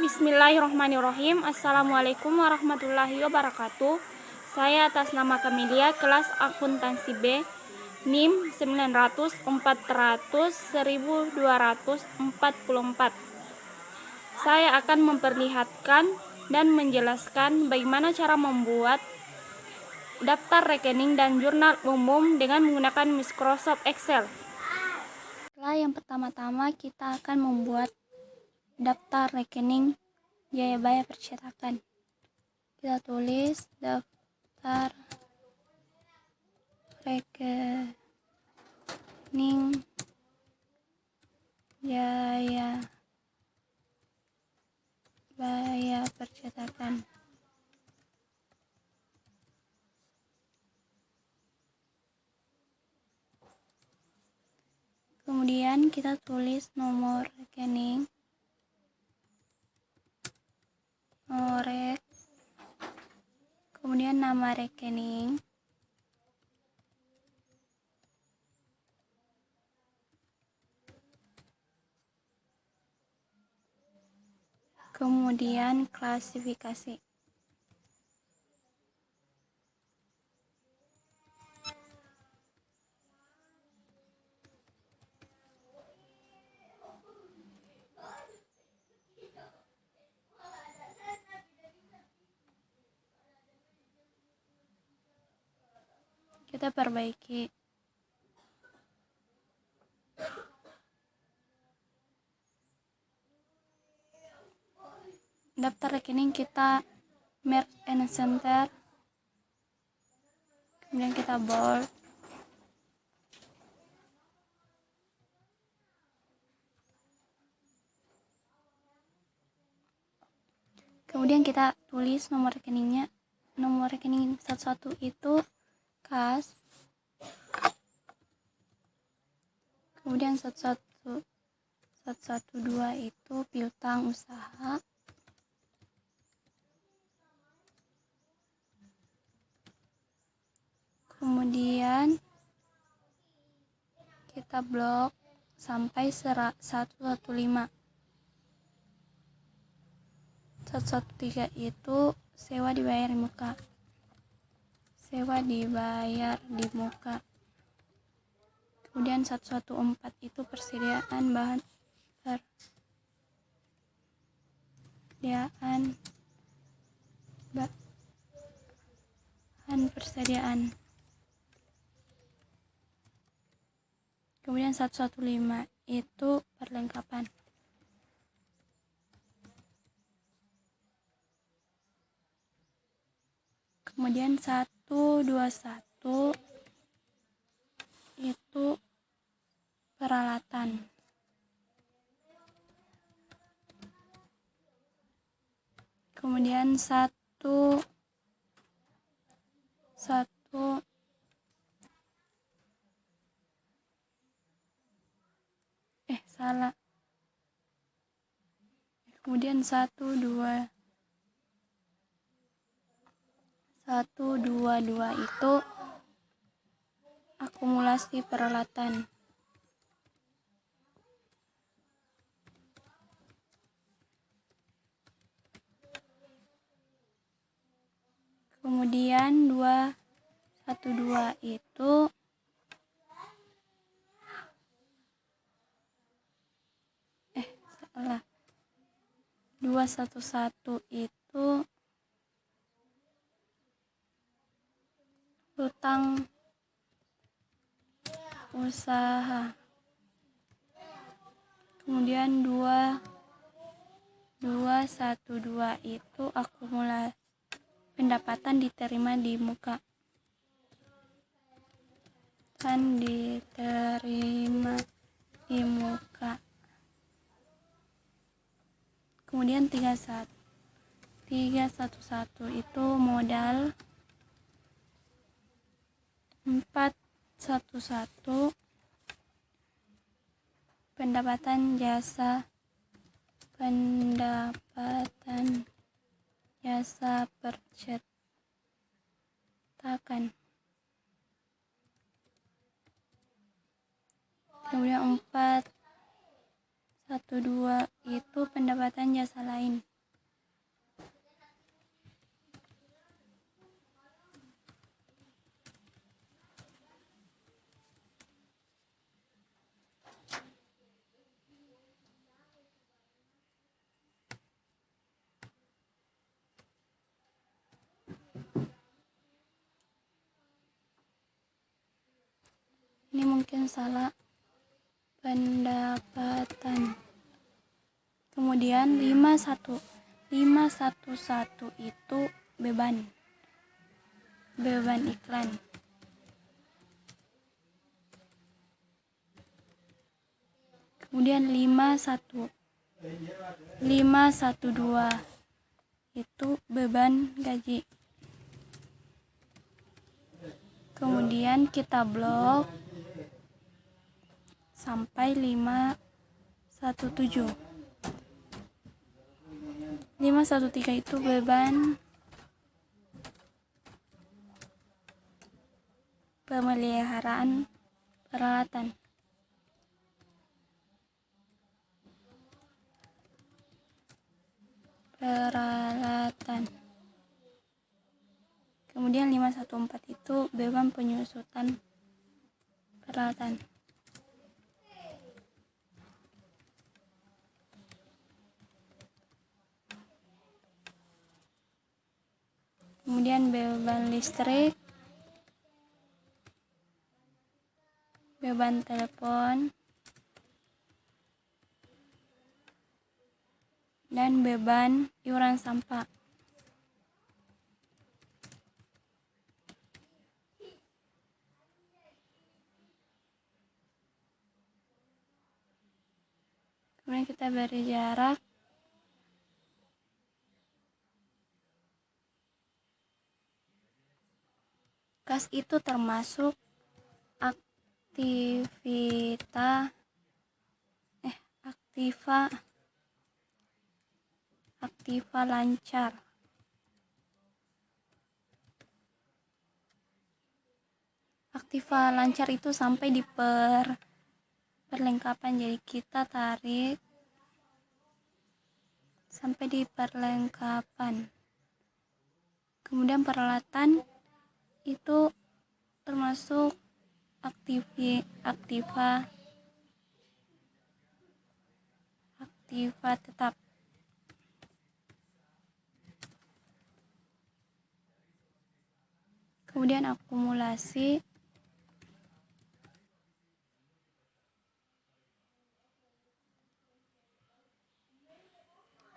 Bismillahirrahmanirrahim. Assalamualaikum warahmatullahi wabarakatuh. Saya atas nama Kamelia, kelas akuntansi B, NIM 900-400-1244. Saya akan memperlihatkan dan menjelaskan bagaimana cara membuat daftar rekening dan jurnal umum dengan menggunakan Microsoft Excel. Yang pertama-tama kita akan membuat daftar rekening biaya bayar percetakan. Kita tulis daftar rekening biaya bayar percetakan. Kemudian kita tulis nomor rekening, kemudian nama rekening, kemudian klasifikasi. Kita perbaiki. Daftar rekening kita merge and center, kemudian kita bold, kemudian kita tulis nomor rekeningnya. Nomor rekening 11 itu kas, kemudian 112 itu piutang usaha, kemudian kita blok sampai 115. 113 itu sewa dibayar di muka. Kemudian 114 itu persediaan bahan persediaan. Kemudian 115 itu perlengkapan. Kemudian 121 itu peralatan. Kemudian 212 itu akumulasi peralatan. Kemudian 212 itu salah. 211 itu hutang usaha. Kemudian 212 itu akumulasi pendapatan diterima di muka. Kemudian 311 itu modal. 411 pendapatan jasa percetakan. Kemudian 412 itu pendapatan jasa lain. Ini mungkin salah. Pendapatan. Kemudian 511 itu beban iklan. Kemudian 512 itu beban gaji. Kemudian kita blok sampai 513. 513 itu beban pemeliharaan peralatan. Kemudian 514 itu beban penyusutan peralatan. Kemudian beban listrik, beban telepon, dan beban iuran sampah. Kemudian kita beri jarak. Kas itu termasuk aktiva lancar. Aktiva lancar itu sampai di perlengkapan, jadi kita tarik sampai di perlengkapan. Kemudian peralatan itu termasuk aktiva tetap. Kemudian akumulasi,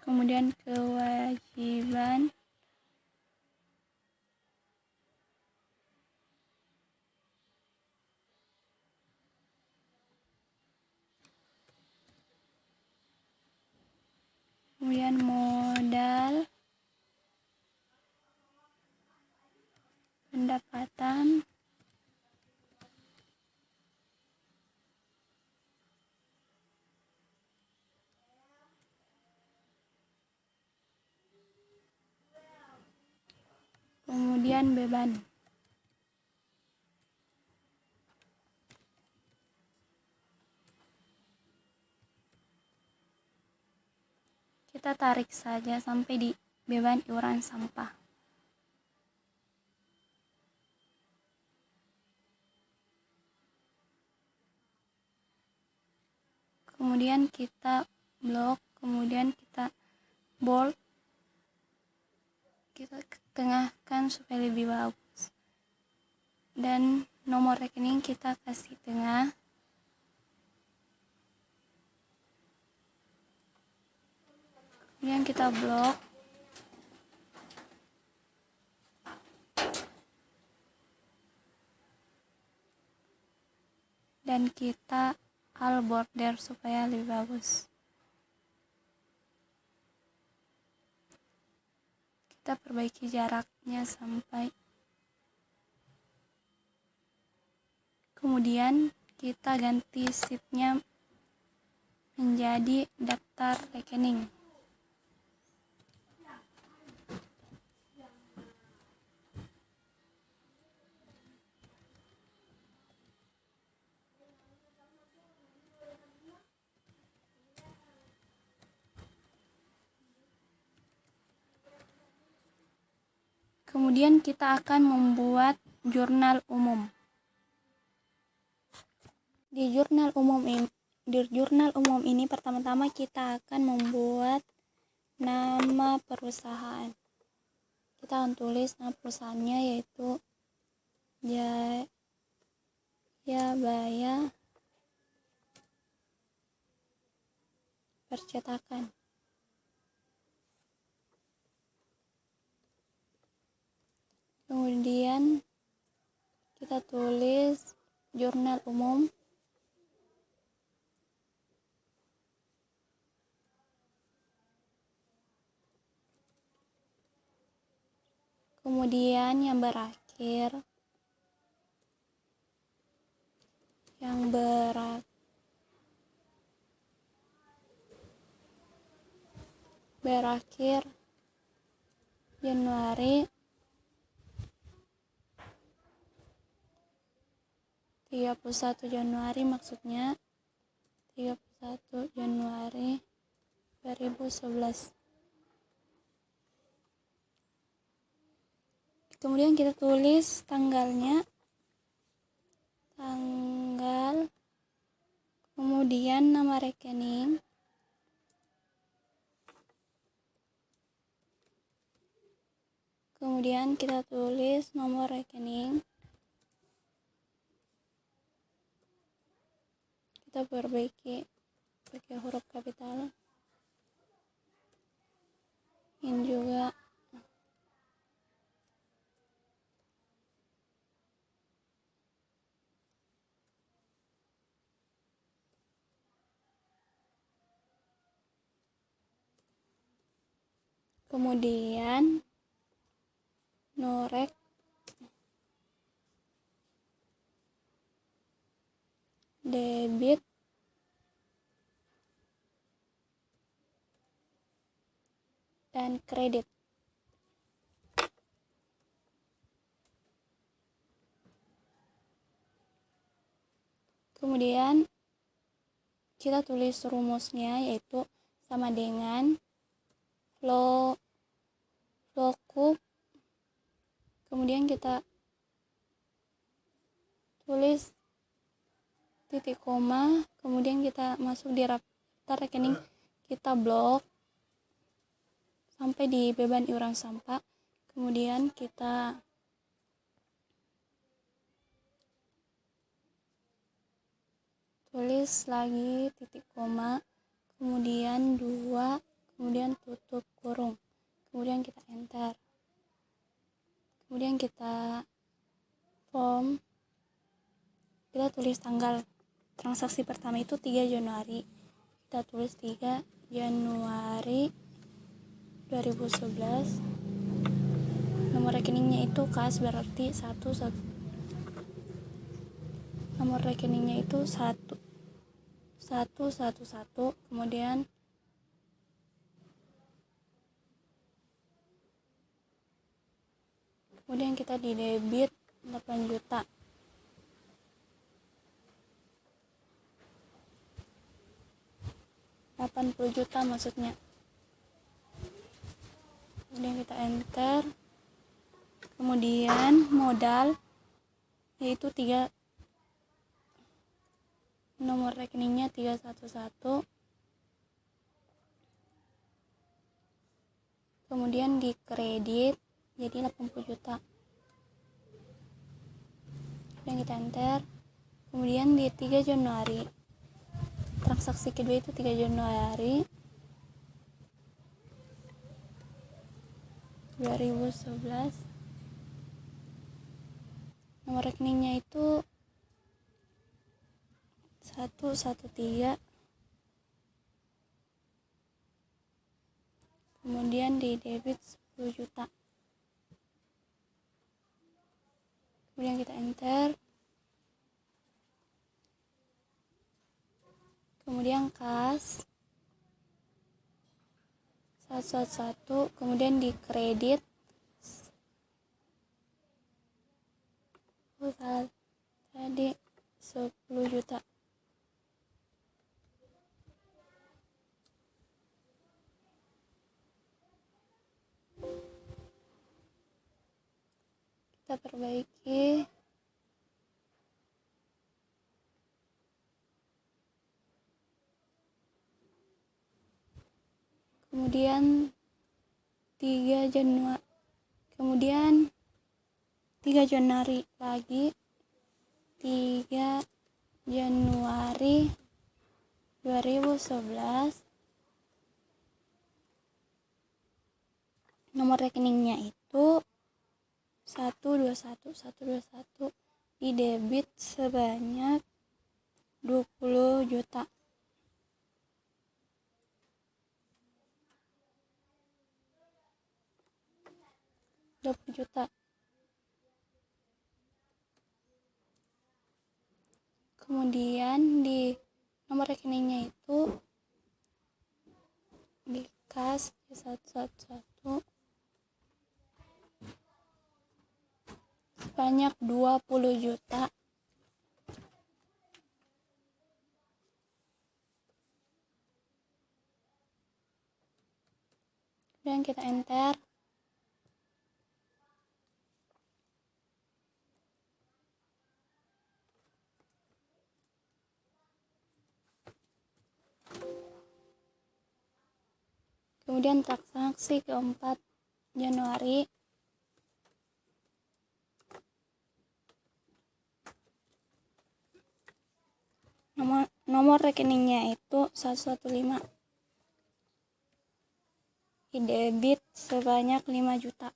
kemudian kewajiban, kemudian modal, pendapatan, kemudian beban. Kita tarik saja sampai di beban iuran sampah. Kemudian kita blok, kemudian kita bold, kita tengahkan supaya lebih bagus. Dan nomor rekening kita kasih tengah. Kemudian kita blok. Dan kita al border supaya lebih bagus. Kita perbaiki jaraknya sampai. Kemudian kita ganti sheetnya menjadi daftar rekening. Kemudian kita akan membuat jurnal umum. Di jurnal umum ini pertama-tama kita akan membuat nama perusahaan. Kita akan tulis nama perusahaannya, Baya percetakan. Kemudian kita tulis jurnal umum. Kemudian yang berakhir Januari 31 Januari maksudnya 31 Januari 2011. Kemudian kita tulis tanggalnya, kemudian nama rekening, kemudian kita tulis nomor rekening, kita perbaiki pakai huruf kapital. Ini juga kemudian norek debit dan kredit. Kemudian kita tulis rumusnya, yaitu sama dengan lockup. Kemudian kita tulis titik koma, kemudian kita masuk di daftar rekening, kita blok sampai di beban iuran sampah. Kemudian kita tulis lagi titik koma, kemudian 2, kemudian tutup kurung, kemudian kita enter. Kemudian kita form, kita tulis tanggal transaksi pertama itu 3 Januari, kita tulis 3 Januari 2011. Nomor rekeningnya itu kas, berarti 1, nomor rekeningnya itu 111. Kemudian kita di debit 8 juta. $80 juta maksudnya. Kemudian kita enter. Kemudian modal yaitu 3, nomor rekeningnya 311. Kemudian di kredit jadi 80 juta. Kemudian kita enter. Kemudian di 3 Januari, transaksi kedua itu 3 Januari 2011. Nomor rekeningnya itu 113. Kemudian di debit 10 juta. Kemudian kita enter. Kemudian kas 111, kemudian di kredit tadi 10 juta. Kita perbaiki. Kemudian 3 Januari lagi 3 Januari 2011. Nomor rekeningnya itu 121 di debit sebanyak 20 juta. Kemudian di nomor rekeningnya itu di kas 111 sebanyak 20 juta. Kemudian kita enter. Kemudian transaksi keempat Januari. Nomor rekeningnya itu 115 di debit sebanyak 5 juta.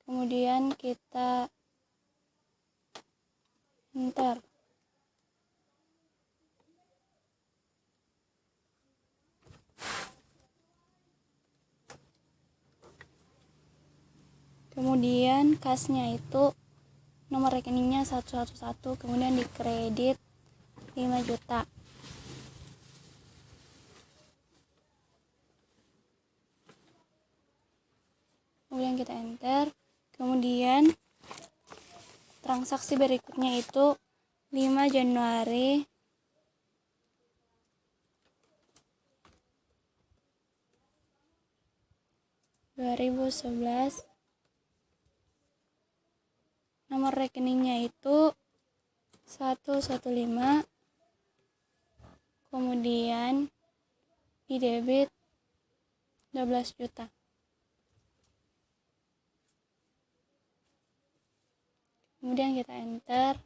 Kemudian kita enter. Kemudian kasnya itu nomor rekeningnya 111, kemudian dikredit 5 juta. Kemudian kita enter. Kemudian transaksi berikutnya itu 5 Januari 2011. Nomor rekeningnya itu 115, kemudian di debit 12 juta. Kemudian kita enter.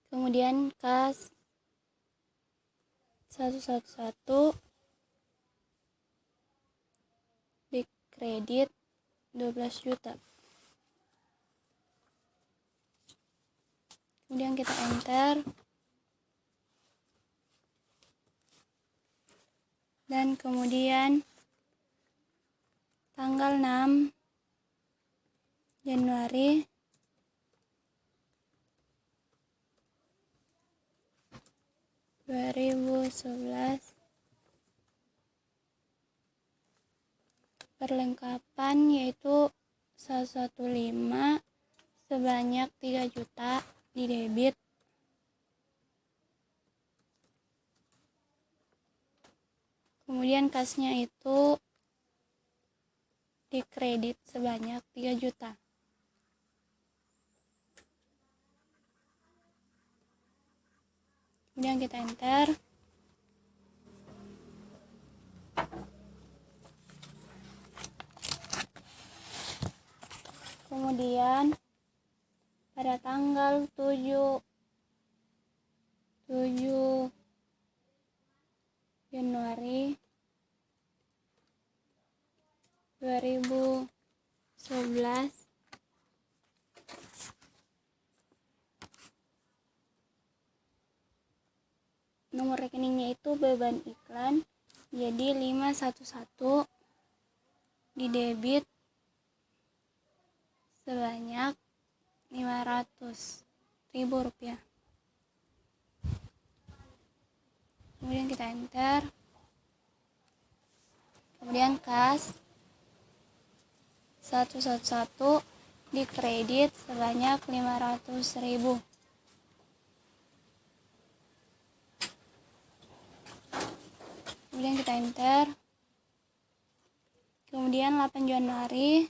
Kemudian kas 111 di kredit 12 juta. Kemudian kita enter. Dan kemudian tanggal 6 Januari 2011 perlengkapan yaitu 115 sebanyak 3 juta di debit. Kemudian kasnya itu dikredit sebanyak 3 juta. Kemudian kita enter. Kemudian pada tanggal 7 Januari 2011 nomor rekeningnya itu beban iklan jadi 511 di debit sebanyak 500.000 rupiah. Kemudian kita enter. Kemudian kas 111 dikredit sebanyak 500.000. Kemudian kita enter. Kemudian 8 Januari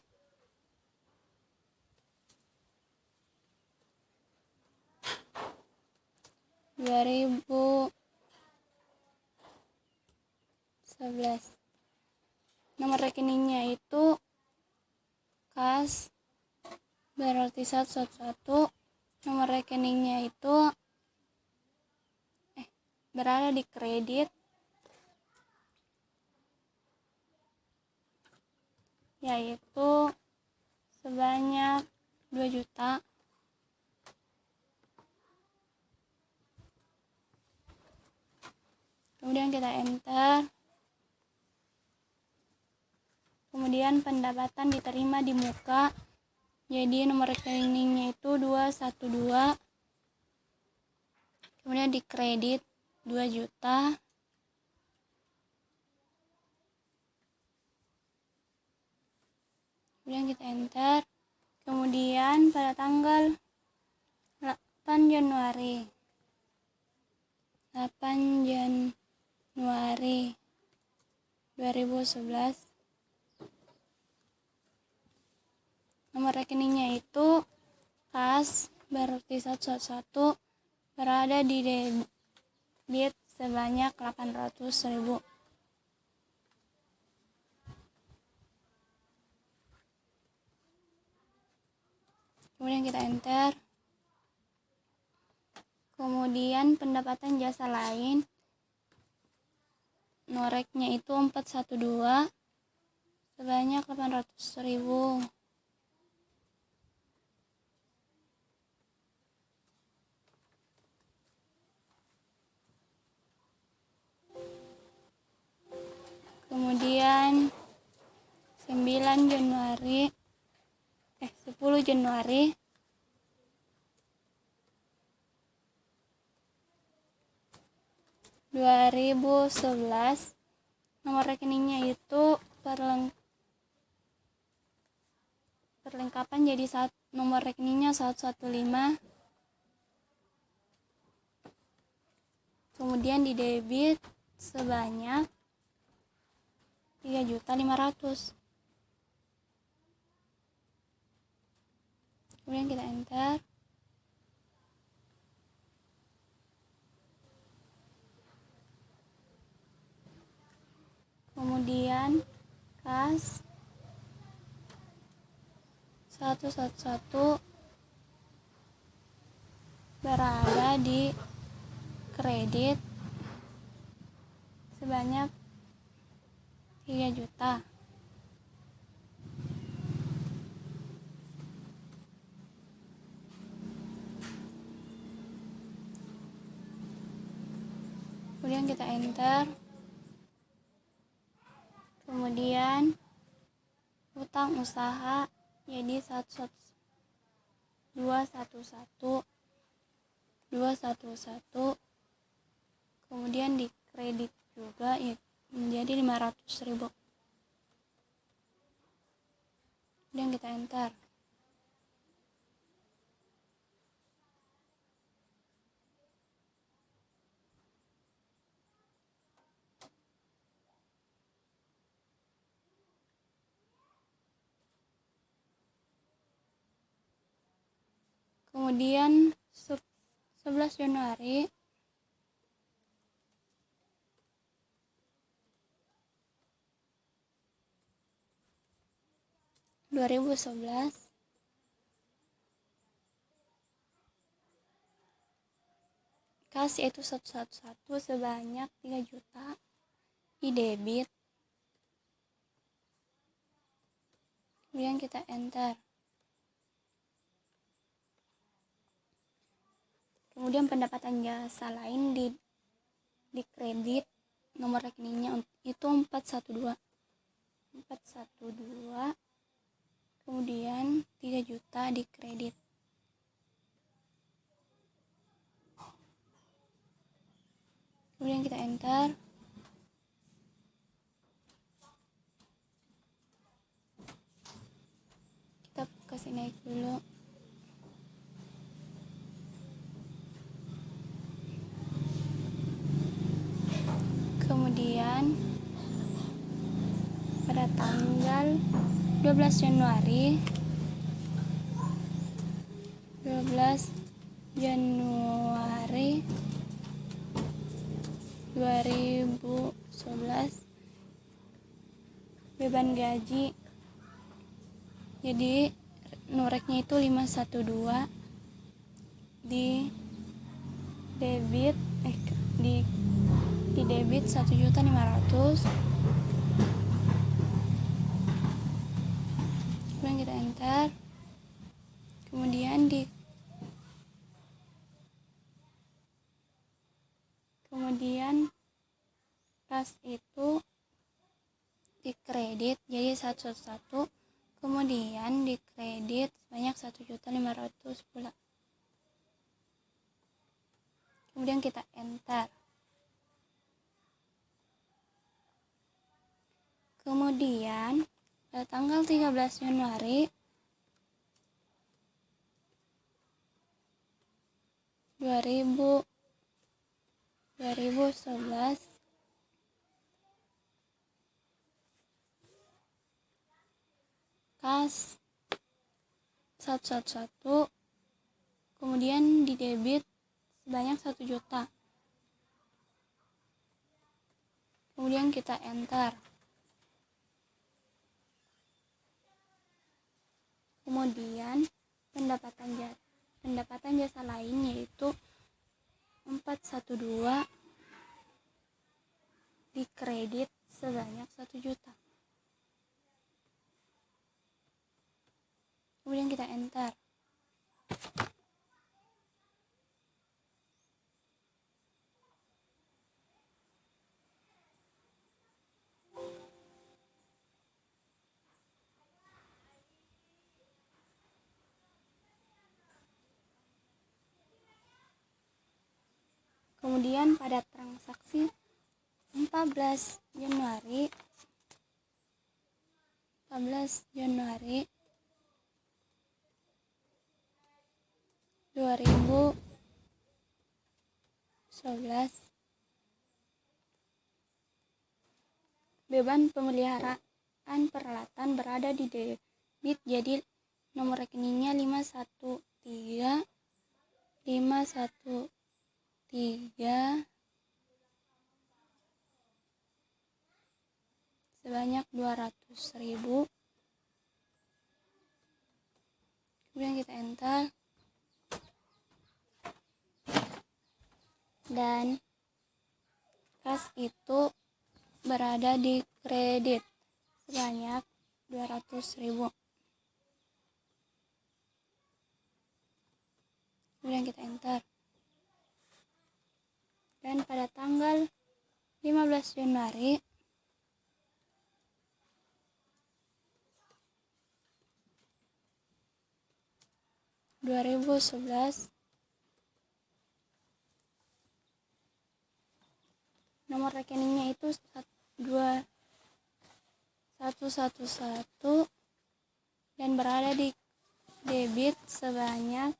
2011 nomor rekeningnya itu kas berarti 111, nomor rekeningnya itu berada di kredit, yaitu sebanyak 2 juta. Kemudian kita enter. Kemudian pendapatan diterima di muka. Jadi nomor rekeningnya itu 212. Kemudian di kredit 2 juta. Kemudian kita enter. Kemudian pada tanggal 8 Januari 2011, nomor rekeningnya itu kas berarti 111 berada di debit sebanyak 800.000. Kemudian kita enter. Kemudian pendapatan jasa lain, noreknya itu 412 sebanyak 800.000. Kemudian 10 Januari 2011, nomor rekeningnya itu perlengkapan jadi nomor rekeningnya 115. Kemudian di debit sebanyak 3.500.000. Kemudian kita enter. Kemudian kas 111 berada di kredit sebanyak 3 juta. Kemudian kita enter. Kemudian utang usaha jadi 211, kemudian di kredit juga ya menjadi 500.000. Kemudian kita enter. Kemudian 11 Januari 2011, kas yaitu 111 sebanyak 3 juta di debit. Kemudian kita enter. Kemudian pendapatan jasa lain di kredit, nomor rekeningnya itu 412. Kemudian 3 juta di kredit. Kemudian kita enter. Kita kasih naik dulu. Kemudian pada tanggal 12 Januari 2011, beban gaji Jadi noreknya itu 512, di debit di debit 1.500.000. Kemudian kita enter. Kemudian kas itu di kredit jadi 111, kemudian di kredit sebanyak 1.500.000 pula. Kemudian kita enter. Kemudian pada tanggal 13 Januari 2011 kas 111 kemudian di debit sebanyak 1 juta. Kemudian kita enter. Kemudian pendapatan jasa lain yaitu 412 di kredit sebanyak 1 juta. Kemudian kita enter. Kemudian pada transaksi 14 Januari 2011 beban pemeliharaan peralatan berada di debit, jadi nomor rekeningnya 513 sebanyak 200.000. Kemudian kita enter. Dan kas itu berada di kredit sebanyak 200.000. Kemudian kita enter. Dan pada tanggal 15 Januari 2011 nomor rekeningnya itu 2111 dan berada di debit sebanyak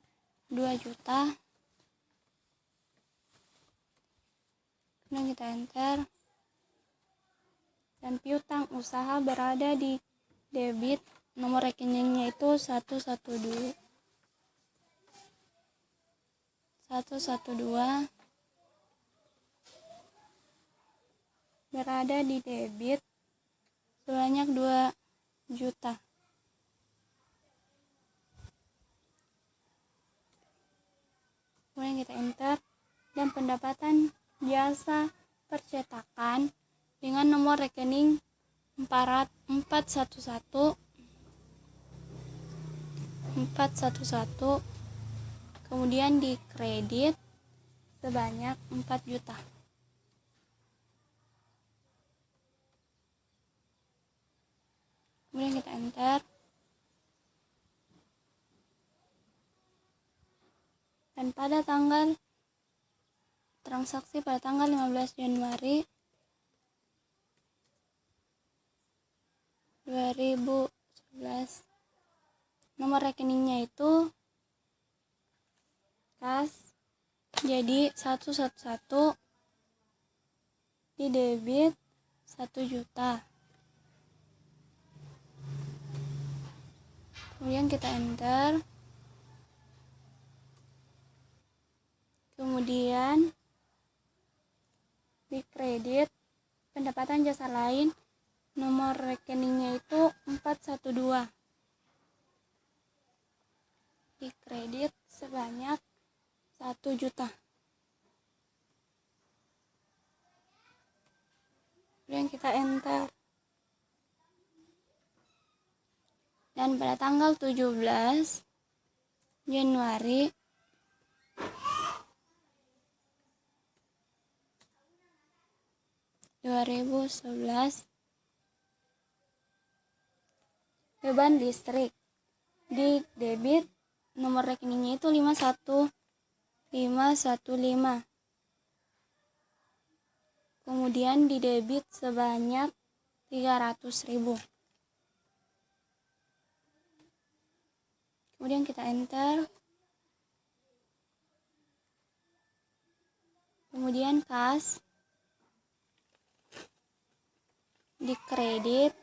2 juta. Kemudian kita enter. Dan piutang usaha berada di debit, nomor rekeningnya itu 112 berada di debit sebanyak 2 juta. Kemudian kita enter. Dan pendapatan jasa percetakan dengan nomor rekening 411 kemudian di kredit sebanyak 4 juta. Kemudian kita enter. Dan pada tanggal transaksi pada tanggal 15 Januari 2011 nomor rekeningnya itu kas jadi 111 di debit 1 juta. Kemudian kita enter. Kemudian di kredit pendapatan jasa lain nomor rekeningnya itu 412 di kredit sebanyak 1 juta. Kemudian kita enter. Dan pada tanggal 17 Januari 2011, beban listrik di debit nomor rekeningnya itu 51515. Kemudian di debit sebanyak 300.000. Kemudian kita enter. Kemudian kas di kredit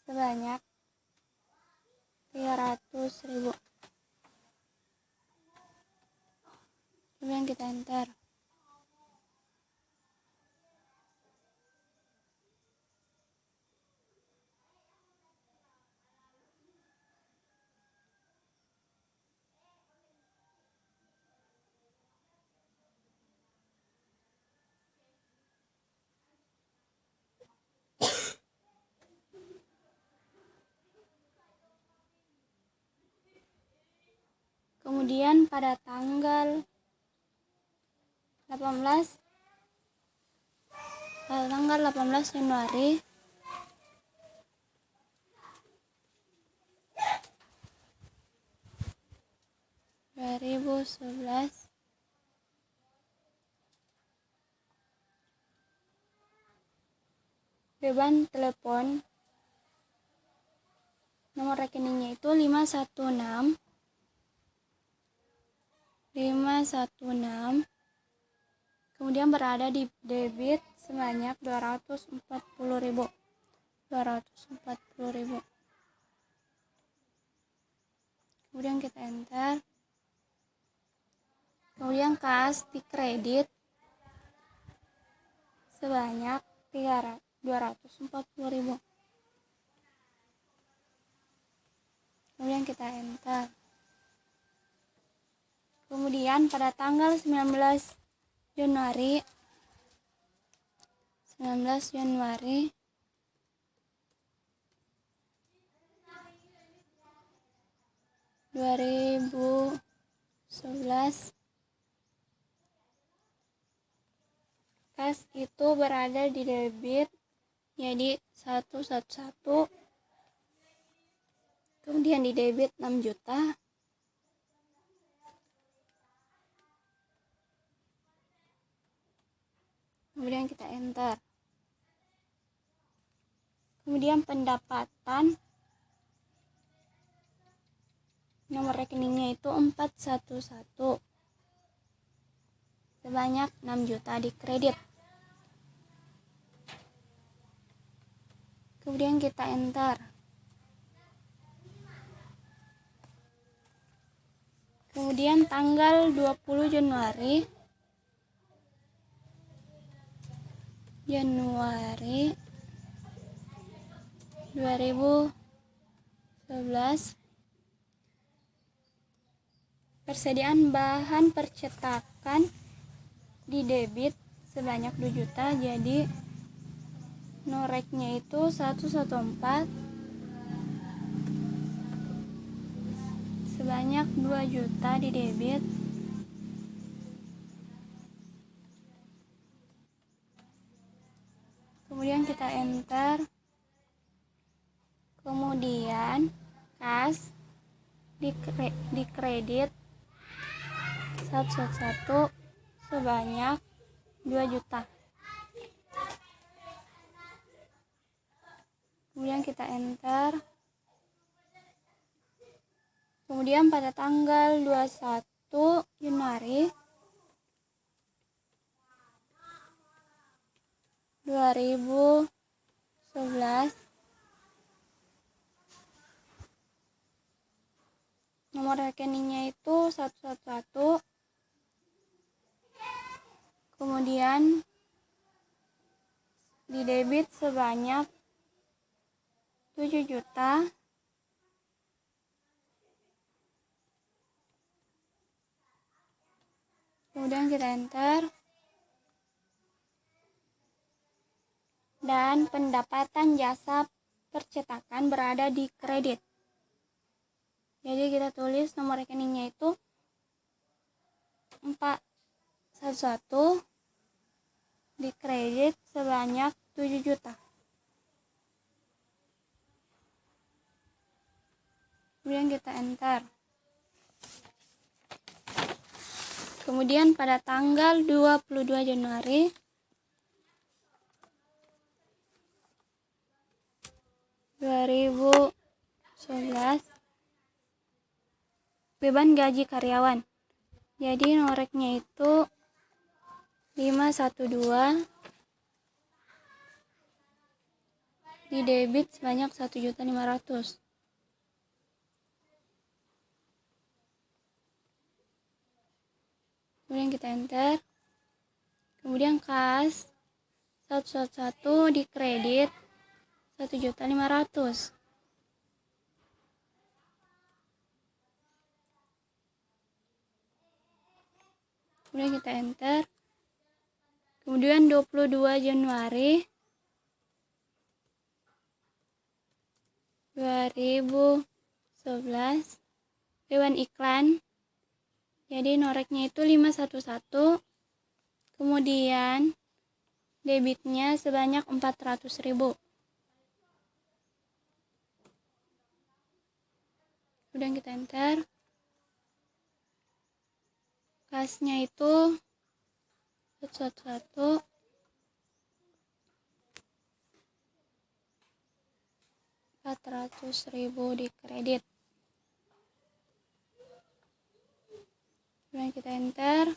sebanyak 300.000. Kemudian kita enter. Kemudian pada tanggal 18 Januari 2011, beban telepon nomor rekeningnya itu 516 kemudian berada di debit sebanyak 240.000. Kemudian kita enter. Kemudian kas di kredit sebanyak 240.000. Kemudian kita enter. Kemudian pada tanggal 19 Januari 2011, kas itu berada di debit jadi 111, kemudian di debit 6 juta. Kemudian kita enter. Kemudian pendapatan nomor rekeningnya itu 411 sebanyak 6 juta di kredit. Kemudian kita enter. Kemudian tanggal 20 Januari 2011, persediaan bahan percetakan di debit sebanyak 2 juta, jadi noreknya itu 114 sebanyak 2 juta di debit. Kemudian kita enter. Kemudian kas di kredit 111 sebanyak 2 juta. Kemudian kita enter. Kemudian pada tanggal 21 Januari 2011, nomor rekeningnya itu 111, kemudian di debit sebanyak 7 juta. Kemudian kita enter. Dan pendapatan jasa percetakan berada di kredit. Jadi kita tulis nomor rekeningnya itu 411 di kredit sebanyak 7 juta. Kemudian kita enter. Kemudian pada tanggal 22 Januari beban gaji karyawan. Jadi noreknya itu 512 di debit sebanyak 1.500.000. Kemudian kita enter. Kemudian kas 111 di kredit 1.500.000. Kemudian kita enter. Kemudian 22 Januari 2011 beban iklan. Jadi noreknya itu 511. Kemudian debitnya sebanyak 400.000. Kemudian kita enter. Kasnya itu 111 400.000 di kredit. Kemudian kita enter.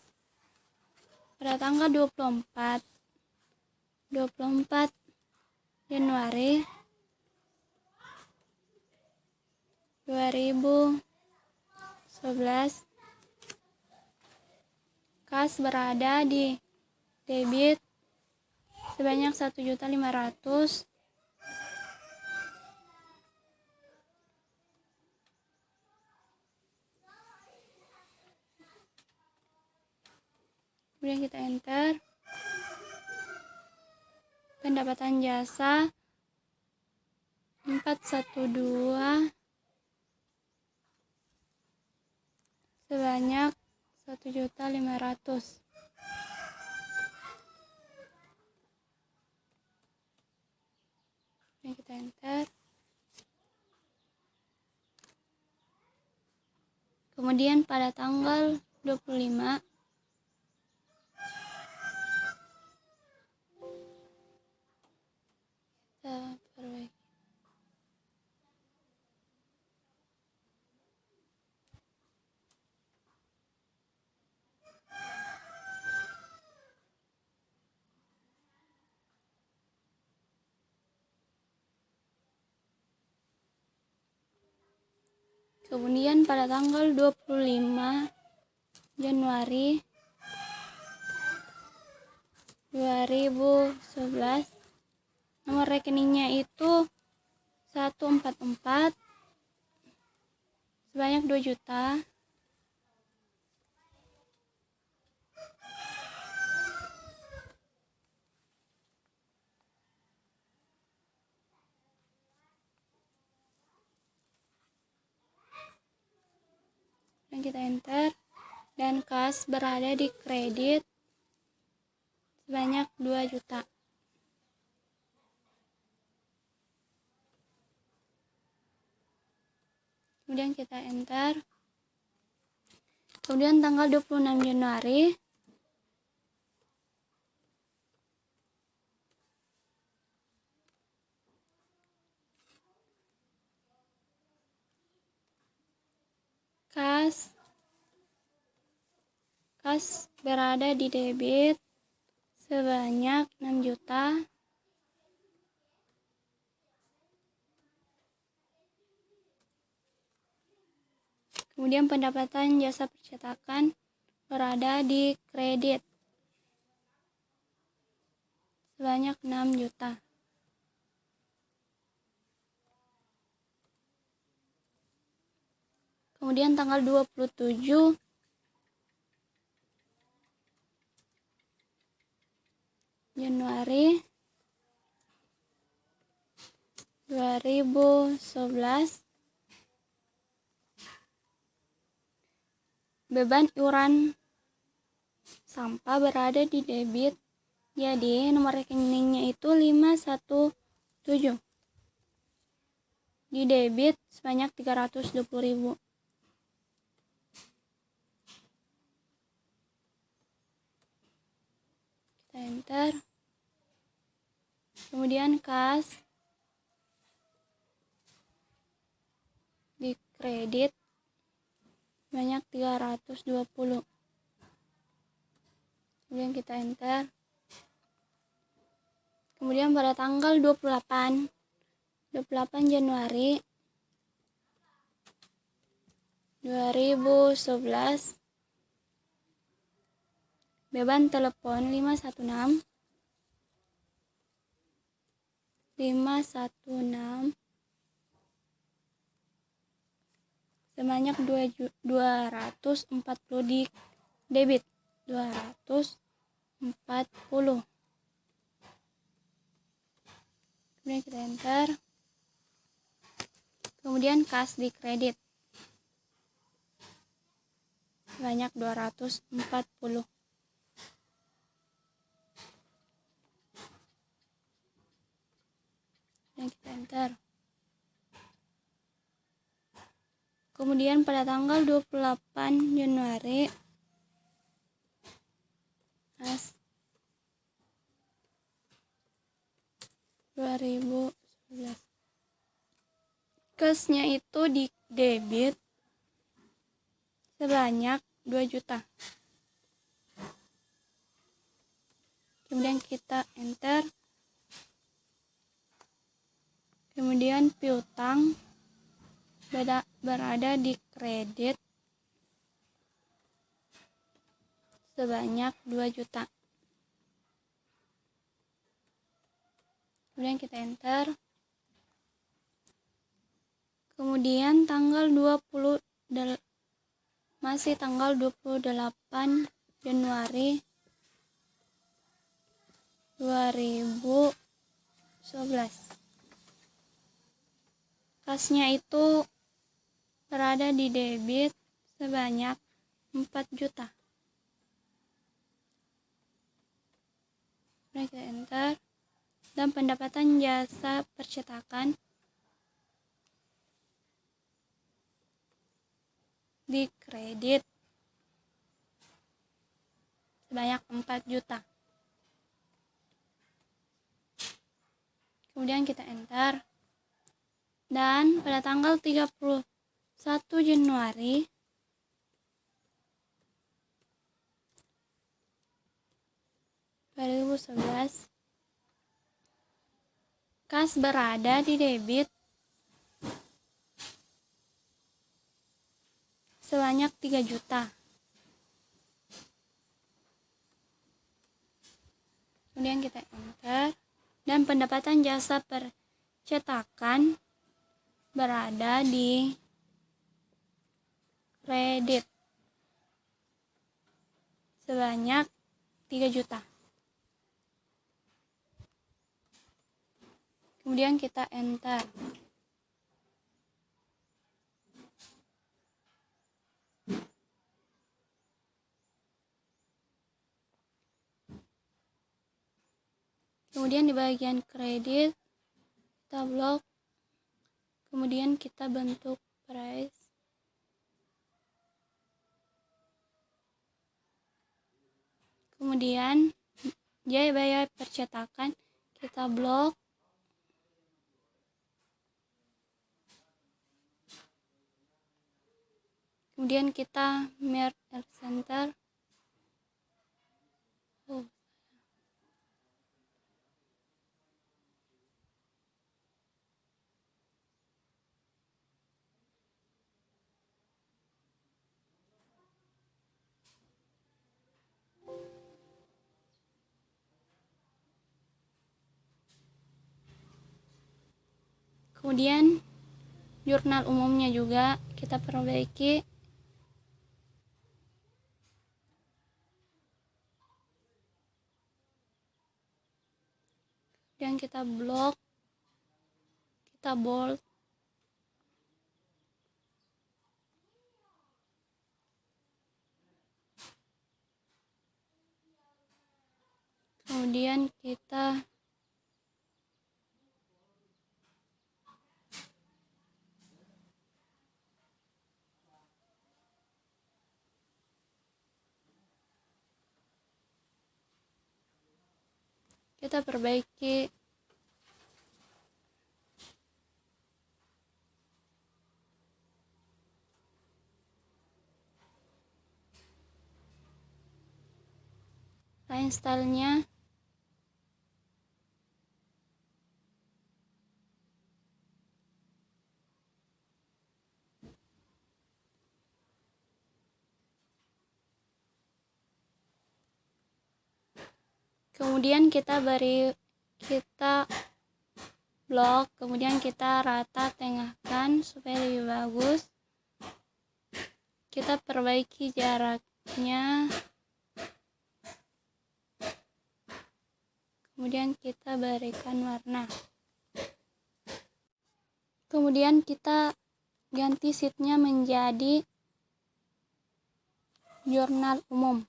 Pada tanggal 24 Januari 2011 kas berada di debit sebanyak 1.500.000. Kemudian kita enter. Pendapatan jasa 412 sebanyak 1.500.000. Kemudian kita enter. Kemudian pada tanggal 25 kita perbaiki. Kemudian pada tanggal 25 Januari 2011 nomor rekeningnya itu 144 sebanyak 2 juta. Dan kita enter. Dan kas berada di kredit sebanyak 2 juta. Kemudian kita enter. Kemudian tanggal 26 Januari kas berada di debit sebanyak 6 juta. Kemudian pendapatan jasa percetakan berada di kredit sebanyak 6 juta. Kemudian tanggal 27 Januari 2011 beban iuran sampah berada di debit, jadi nomor rekeningnya itu 517, di debit sebanyak 320.000. Kita enter, kemudian kas di kredit banyak 320, kemudian kita enter. Kemudian pada tanggal 28 Januari 2011 beban telepon 516 sebanyak 240 di debit 240. Kemudian kita enter. Kemudian kas di kredit sebanyak 240. Dan kita enter. Kemudian pada tanggal 28 Januari kas 2011 kasnya itu di debit sebanyak 2 juta. Kemudian kita enter. Kemudian piutang berada di kredit sebanyak 2 juta. Kemudian kita enter. Kemudian masih tanggal 28 Januari 2011. Kasnya itu berada di debit sebanyak 4 juta. Kemudian kita enter. Dan pendapatan jasa percetakan di kredit sebanyak 4 juta. Kemudian kita enter. Dan pada tanggal 31 Januari 2011 kas berada di debit sebanyak 3 juta. Kemudian kita enter. Dan pendapatan jasa percetakan berada di kredit sebanyak 3 juta. Kemudian kita enter. Kemudian di bagian kredit kita blok. Kemudian kita bentuk price. Kemudian biaya percetakan kita blok. Kemudian kita merge center. Kemudian jurnal umumnya juga kita perbaiki. kemudian kita blok, kita bold, kemudian kita perbaiki line stylenya. Kemudian kita blok, kemudian kita rata tengahkan supaya lebih bagus. Kita perbaiki jaraknya, kemudian kita berikan warna, kemudian kita ganti sheetnya menjadi jurnal umum.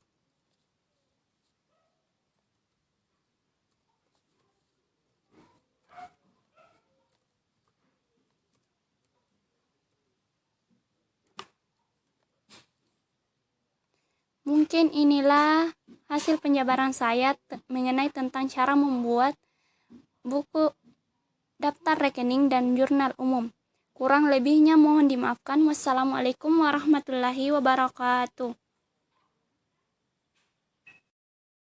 Mungkin inilah hasil penjabaran saya mengenai tentang cara membuat buku daftar rekening dan jurnal umum. Kurang lebihnya mohon dimaafkan. Wassalamualaikum warahmatullahi wabarakatuh.